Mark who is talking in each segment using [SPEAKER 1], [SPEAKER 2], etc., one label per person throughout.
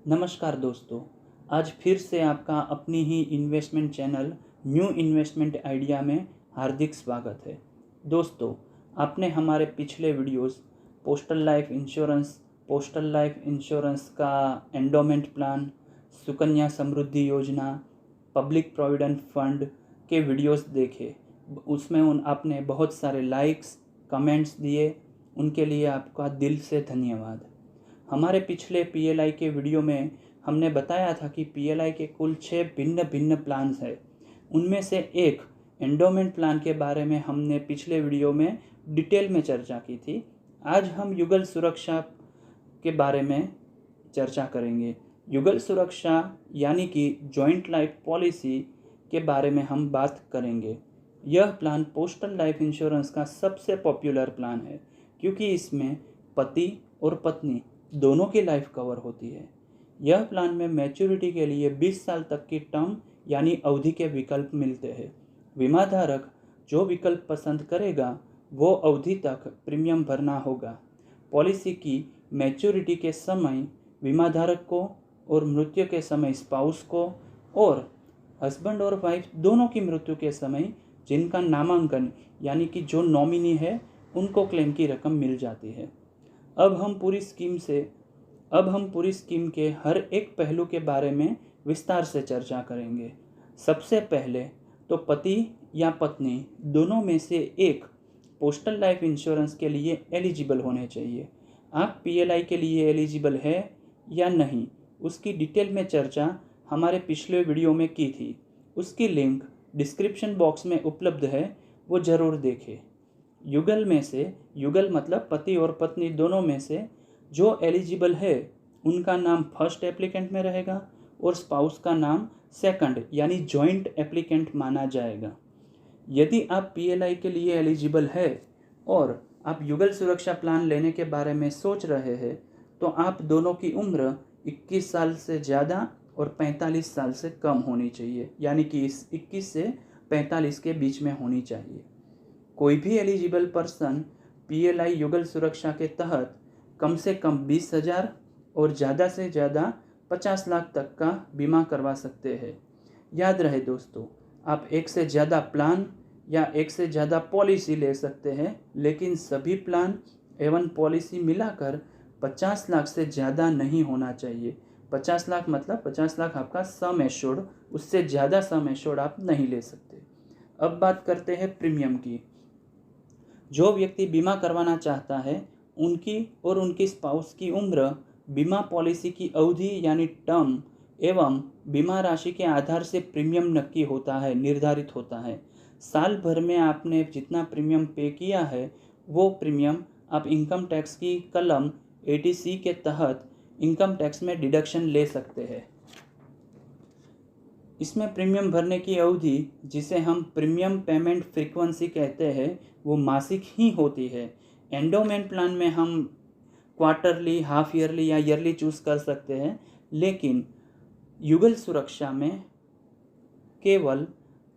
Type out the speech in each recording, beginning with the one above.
[SPEAKER 1] नमस्कार दोस्तों, आज फिर से आपका अपनी ही investment channel new investment idea में हार्दिक स्वागत है। दोस्तों, आपने हमारे पिछले वीडियोस पोस्टल लाइफ इंश्योरेंस का endowment plan, Sukanya Samriddhi Yojana, public provident fund के वीडियोस देखे। उसमें आपने बहुत सारे लाइक्स, कमेंट्स दिए, उनके लिए आपका दिल से धन्यवाद। हमारे पिछले पीएलआई के वीडियो में हमने बताया था कि पीएलआई के कुल 6 भिन्न भिन्न प्लान्स हैं। उनमें से एक एंडोमेंट प्लान के बारे में हमने पिछले वीडियो में डिटेल में चर्चा की थी। आज हम युगल सुरक्षा के बारे में चर्चा करेंगे। युगल सुरक्षा यानी कि जॉइंट लाइफ पॉलिसी के बारे में हम बात करेंगे। यह प्लान पोस्टल लाइफ इंश्योरेंस का सबसे पॉपुलर प्लान है, क्योंकि इसमें पति और पत्नी दोनों की लाइफ कवर होती है। यह प्लान में मैच्योरिटी के लिए 20 साल तक की टर्म यानी अवधि के विकल्प मिलते हैं। बीमा धारक जो विकल्प पसंद करेगा वो अवधि तक प्रीमियम भरना होगा। पॉलिसी की मैच्योरिटी के समय बीमा धारक को और मृत्यु के समय स्पाउस को, और हस्बैंड और वाइफ दोनों की मृत्यु के समय जिनका नामांकन यानी कि जो नॉमिनी है उनको क्लेम की रकम मिल जाती है। अब हम पूरी स्कीम के हर एक पहलू के बारे में विस्तार से चर्चा करेंगे। सबसे पहले तो पति या पत्नी दोनों में से एक पोस्टल लाइफ इंश्योरेंस के लिए एलिजिबल होने चाहिए। आप पीएलआई के लिए एलिजिबल है या नहीं, उसकी डिटेल में चर्चा हमारे पिछले वीडियो में की थी। उसकी लिंक डिस्क्रिप्शन बॉक्स में उपलब्ध है, वो ज़रूर देखें। युगल मतलब पति और पत्नी दोनों में से जो एलिजिबल है उनका नाम फर्स्ट एप्लीकेंट में रहेगा और स्पाउस का नाम सेकंड यानी जॉइंट एप्लीकेंट माना जाएगा। यदि आप पीएलआई के लिए एलिजिबल है और आप युगल सुरक्षा प्लान लेने के बारे में सोच रहे हैं, तो आप दोनों की उम्र 21 साल से ज़्यादा और 45 साल से कम होनी चाहिए, यानी कि 21 से 45 के बीच में होनी चाहिए। कोई भी एलिजिबल पर्सन पीएलआई युगल सुरक्षा के तहत कम से कम 20,000 और ज़्यादा से ज़्यादा 50 लाख तक का बीमा करवा सकते हैं। याद रहे दोस्तों, आप एक से ज़्यादा प्लान या एक से ज़्यादा पॉलिसी ले सकते हैं, लेकिन सभी प्लान एवं पॉलिसी मिलाकर 50 लाख से ज़्यादा नहीं होना चाहिए। 50 लाख मतलब 50 लाख आपका सम एश्योर्ड, उससे ज़्यादा सम एश्योर्ड आप नहीं ले सकते। अब बात करते हैं प्रीमियम की। जो व्यक्ति बीमा करवाना चाहता है उनकी और उनकी स्पाउस की उम्र बीमा पॉलिसी की अवधि यानी टर्म एवं बीमा राशि के आधार से प्रीमियम नक्की होता है, निर्धारित होता है। साल भर में आपने जितना प्रीमियम पे किया है वो प्रीमियम आप इनकम टैक्स की कलम 80C के तहत इनकम टैक्स में डिडक्शन ले सकते हैं। इसमें प्रीमियम भरने की अवधि, जिसे हम प्रीमियम पेमेंट फ्रीक्वेंसी कहते हैं, वो मासिक ही होती है। एंडोमेंट प्लान में हम क्वार्टरली, हाफ ईयरली या ईयरली चूज़ कर सकते हैं, लेकिन युगल सुरक्षा में केवल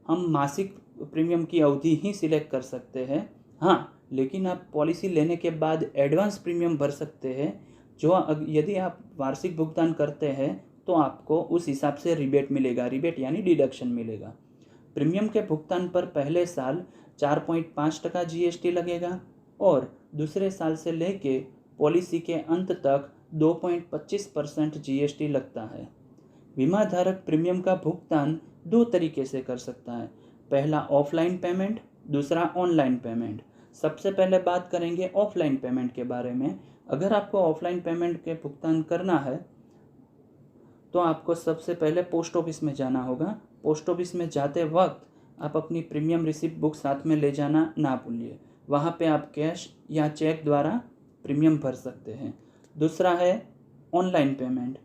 [SPEAKER 1] हम मासिक प्रीमियम की अवधि ही सिलेक्ट कर सकते हैं। हाँ, लेकिन आप पॉलिसी लेने के बाद एडवांस प्रीमियम भर सकते हैं, जो यदि आप वार्षिक भुगतान करते हैं तो आपको उस हिसाब से रिबेट मिलेगा। रिबेट यानी डिडक्शन मिलेगा। प्रीमियम के भुगतान पर पहले साल 4.5% जीएसटी लगेगा और दूसरे साल से लेके पॉलिसी के अंत तक 2.25% जीएसटी लगता है। बीमा धारक प्रीमियम का भुगतान 2 तरीके से कर सकता है। पहला ऑफलाइन पेमेंट, दूसरा ऑनलाइन पेमेंट। सबसे पहले बात करेंगे ऑफलाइन पेमेंट के बारे में। अगर आपको ऑफलाइन पेमेंट के भुगतान करना है तो आपको सबसे पहले पोस्ट ऑफिस में जाना होगा। पोस्ट ऑफिस में जाते वक्त आप अपनी प्रीमियम रिसिप्ट बुक साथ में ले जाना ना भूलिए। वहाँ पे आप कैश या चेक द्वारा प्रीमियम भर सकते हैं। दूसरा है ऑनलाइन पेमेंट।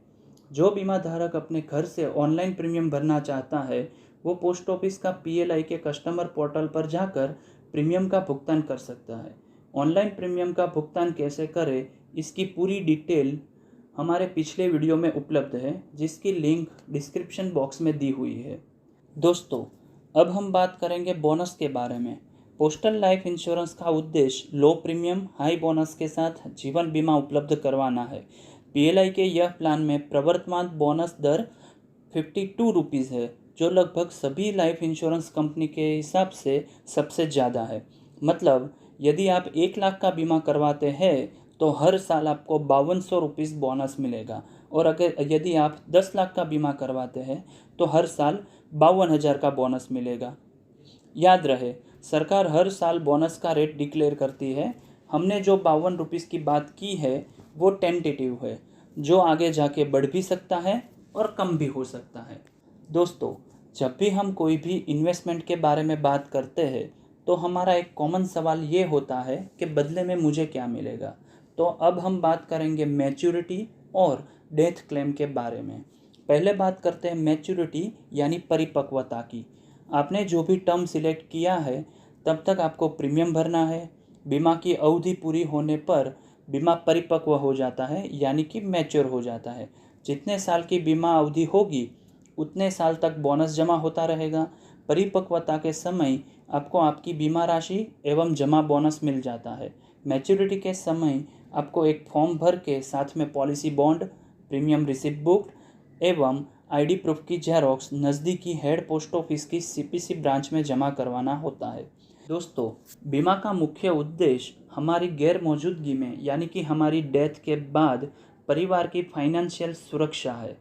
[SPEAKER 1] जो बीमा धारक अपने घर से ऑनलाइन प्रीमियम भरना चाहता है वो पोस्ट ऑफिस का पीएलआई के कस्टमर पोर्टल पर जाकर प्रीमियम का भुगतान कर सकता है। ऑनलाइन प्रीमियम का भुगतान कैसे करें, इसकी पूरी डिटेल हमारे पिछले वीडियो में उपलब्ध है, जिसकी लिंक डिस्क्रिप्शन बॉक्स में दी हुई है। दोस्तों, अब हम बात करेंगे बोनस के बारे में। पोस्टल लाइफ इंश्योरेंस का उद्देश्य लो प्रीमियम हाई बोनस के साथ जीवन बीमा उपलब्ध करवाना है, पीएलआई के यह प्लान में प्रवर्तमान बोनस दर 52 रुपीज़ है, जो लगभग सभी लाइफ इंश्योरेंस कंपनी के हिसाब से सबसे ज़्यादा है। मतलब यदि आप 1 लाख का बीमा करवाते हैं तो हर साल आपको 5200 रुपीज़ बोनस मिलेगा, और अगर यदि आप 10 लाख का बीमा करवाते हैं तो हर साल 52,000 का बोनस मिलेगा। याद रहे, सरकार हर साल बोनस का रेट डिक्लेयर करती है। हमने जो 52 रुपीज़ की बात की है वो टेंटेटिव है, जो आगे जाके बढ़ भी सकता है और कम भी हो सकता है। दोस्तों, जब भी हम कोई भी इन्वेस्टमेंट के बारे में बात करते हैं तो हमारा एक कॉमन सवाल ये होता है कि बदले में मुझे क्या मिलेगा। तो अब हम बात करेंगे मैच्योरिटी और डेथ क्लेम के बारे में। पहले बात करते हैं मैच्योरिटी यानी परिपक्वता की। आपने जो भी टर्म सिलेक्ट किया है तब तक आपको प्रीमियम भरना है। बीमा की अवधि पूरी होने पर बीमा परिपक्व हो जाता है, यानी कि मैच्योर हो जाता है। जितने साल की बीमा अवधि होगी उतने साल तक बोनस जमा होता रहेगा। परिपक्वता के समय आपको आपकी बीमा राशि एवं जमा बोनस मिल जाता है। मैच्योरिटी के समय आपको एक फॉर्म भर के साथ में policy bond, premium receipt book एवं आईडी प्रूफ की जेरोक्स नज़दीकी हेड पोस्ट ऑफिस की सीपीसी ब्रांच में जमा करवाना होता है। दोस्तों, बीमा का मुख्य उद्देश्य हमारी गैर मौजूदगी में यानी कि हमारी डेथ के बाद परिवार की फाइनेंशियल सुरक्षा है।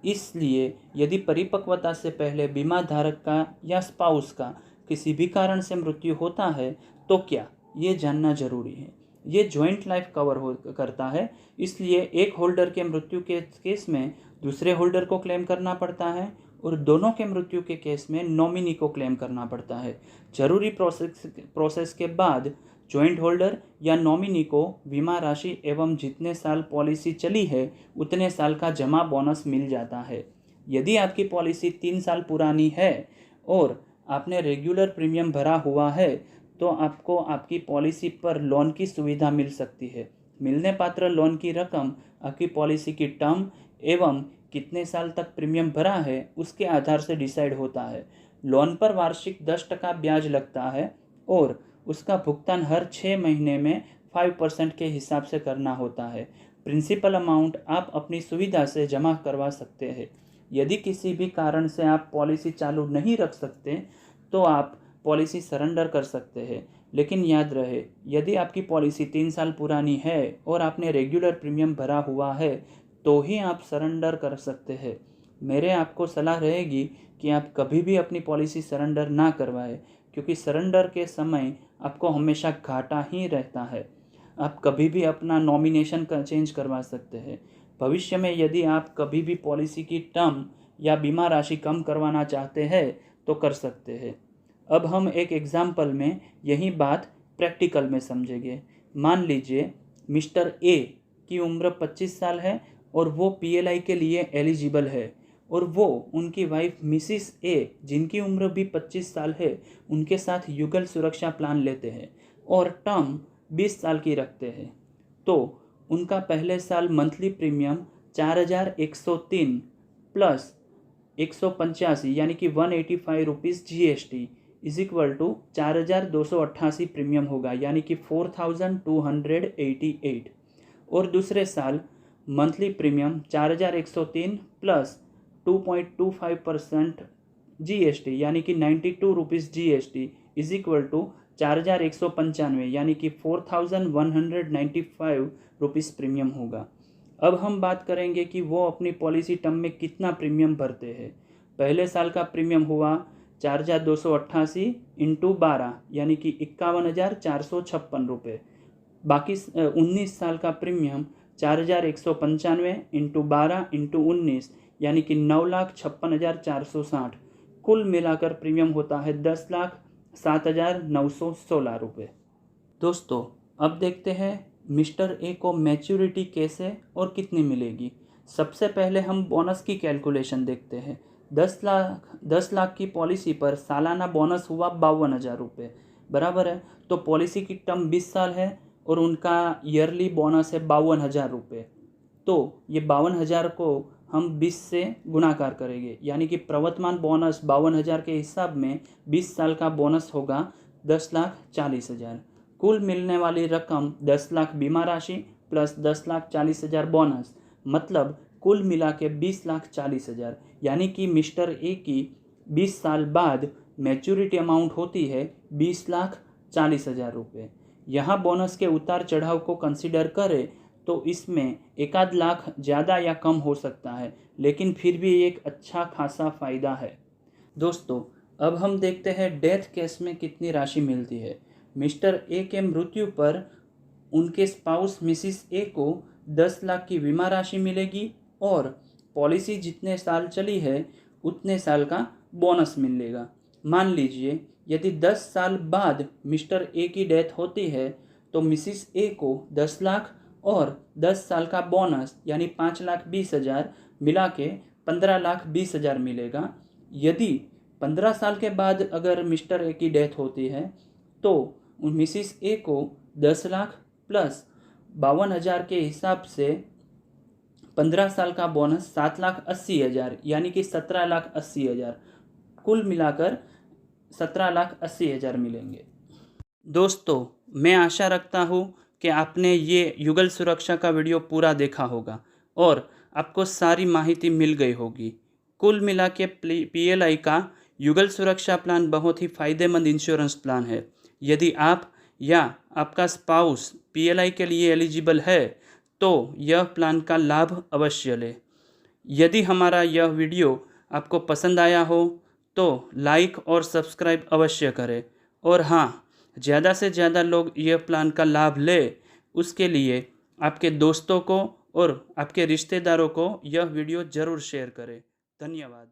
[SPEAKER 1] इसलिए यदि परिपक्वता से पहले बीमा धारक का या स्पाउस का किसी भी कारण से मृत्यु होता है तो क्या, ये जानना जरूरी है। ये जॉइंट लाइफ कवर करता है, इसलिए एक होल्डर के मृत्यु के केस में दूसरे होल्डर को क्लेम करना पड़ता है और दोनों के मृत्यु के केस में नॉमिनी को क्लेम करना पड़ता है। जरूरी प्रोसेस के बाद जॉइंट होल्डर या नॉमिनी को बीमा राशि एवं जितने साल पॉलिसी चली है उतने साल का जमा बोनस मिल जाता है। यदि आपकी पॉलिसी 3 साल पुरानी है और आपने रेगुलर प्रीमियम भरा हुआ है तो आपको आपकी पॉलिसी पर लोन की सुविधा मिल सकती है। मिलने पात्र लोन की रकम आपकी पॉलिसी की टर्म एवं कितने साल तक प्रीमियम भरा है उसके आधार से डिसाइड होता है। लोन पर वार्षिक 10% ब्याज लगता है और उसका भुगतान हर 6 महीने में 5% के हिसाब से करना होता है। प्रिंसिपल अमाउंट आप अपनी सुविधा से जमा करवा सकते हैं। यदि किसी भी कारण से आप पॉलिसी चालू नहीं रख सकते तो आप पॉलिसी सरेंडर कर सकते हैं। लेकिन याद रहे, यदि आपकी पॉलिसी 3 साल पुरानी है और आपने रेगुलर प्रीमियम भरा हुआ है तो ही आप सरेंडर कर सकते हैं। मेरे आपको सलाह रहेगी कि आप कभी भी अपनी पॉलिसी सरेंडर ना करवाएं, क्योंकि सरेंडर के समय आपको हमेशा घाटा ही रहता है। आप कभी भी अपना नॉमिनेशन का चेंज करवा सकते हैं। भविष्य में यदि आप कभी भी पॉलिसी की टर्म या बीमा राशि कम करवाना चाहते हैं तो कर सकते हैं। अब हम एक एग्जाम्पल में यही बात प्रैक्टिकल में समझेंगे। मान लीजिए मिस्टर ए की उम्र 25 साल है और वो पीएलआई के लिए एलिजिबल है, और वो उनकी वाइफ मिसिस ए जिनकी उम्र भी 25 साल है उनके साथ युगल सुरक्षा प्लान लेते हैं और टर्म 20 साल की रखते हैं। तो उनका पहले साल मंथली प्रीमियम 4103 प्लस 185 यानी कि 185 rupees GST is equal to 4288 premium होगा, यानी कि 4288। और दूसरे साल मंथली प्रीमियम 4103 प्लस 2.25% जीएसटी यानी कि 92 rupees GST is equal to 4195 यानी कि 4195 रुपीज़ प्रीमियम होगा। अब हम बात करेंगे कि वो अपनी पॉलिसी टर्म में कितना प्रीमियम भरते हैं। पहले साल का प्रीमियम हुआ 4288 इंटू 12 यानी कि 51,456 रुपये। बाकी 19 साल का प्रीमियम 4195 इंटू 12 इंटू 19 यानी कि 9,56,460। कुल मिलाकर प्रीमियम होता है 10,07,916 रुपये। दोस्तों, अब देखते हैं मिस्टर ए को मैच्योरिटी कैसे और कितनी मिलेगी। सबसे पहले हम बोनस की कैलकुलेशन देखते हैं। 10 लाख की पॉलिसी पर सालाना बोनस हुआ 52,000 रुपये, बराबर है। तो पॉलिसी की टर्म 20 साल है और उनका ईयरली बोनस है 52,000 रुपये। तो ये 52,000 को हम 20 से गुणाकार करेंगे, यानी कि प्रवर्तमान बोनस 52,000 के हिसाब में 20 साल का बोनस होगा 10,40,000। कुल मिलने वाली रकम 10 लाख बीमा राशि प्लस 10,40,000 बोनस मतलब कुल मिला के 20,40,000, यानी कि मिस्टर ए की 20 साल बाद मैच्योरिटी अमाउंट होती है 20,40,000 रुपये। यहाँ बोनस के उतार चढ़ाव को कंसिडर करें तो इसमें 1,00,000 ज़्यादा या कम हो सकता है, लेकिन फिर भी एक अच्छा खासा फ़ायदा है। दोस्तों, अब हम देखते हैं डेथ केस में कितनी राशि मिलती है। मिस्टर ए के मृत्यु पर उनके स्पाउस मिसिस ए को 10 लाख की बीमा राशि मिलेगी और पॉलिसी जितने साल चली है उतने साल का बोनस मिलेगा। मान लीजिए यदि 10 साल बाद मिस्टर ए की डेथ होती है तो मिसिस ए को 10 लाख और 10 साल का बोनस यानी 5,20,000 मिला के 15,20,000 मिलेगा। यदि 15 साल के बाद अगर मिस्टर ए की डेथ होती है तो मिसिस ए को 10 लाख प्लस 52,000 के हिसाब से 15 साल का बोनस 7,80,000 यानी कि 17,80,000, कुल मिलाकर 17,80,000 मिलेंगे। दोस्तों, मैं आशा रखता हूँ कि आपने ये युगल सुरक्षा का वीडियो पूरा देखा होगा और आपको सारी माहिती मिल गई होगी। कुल मिला के PLI का युगल सुरक्षा प्लान बहुत ही फ़ायदेमंद इंश्योरेंस प्लान है। यदि आप या आपका स्पाउस PLI के लिए एलिजिबल है तो यह प्लान का लाभ अवश्य लें। यदि हमारा यह वीडियो आपको पसंद आया हो तो लाइक और सब्सक्राइब अवश्य करें और हाँ, ज़्यादा से ज़्यादा लोग यह प्लान का लाभ लें, उसके लिए आपके दोस्तों को और आपके रिश्तेदारों को यह वीडियो ज़रूर शेयर करें। धन्यवाद।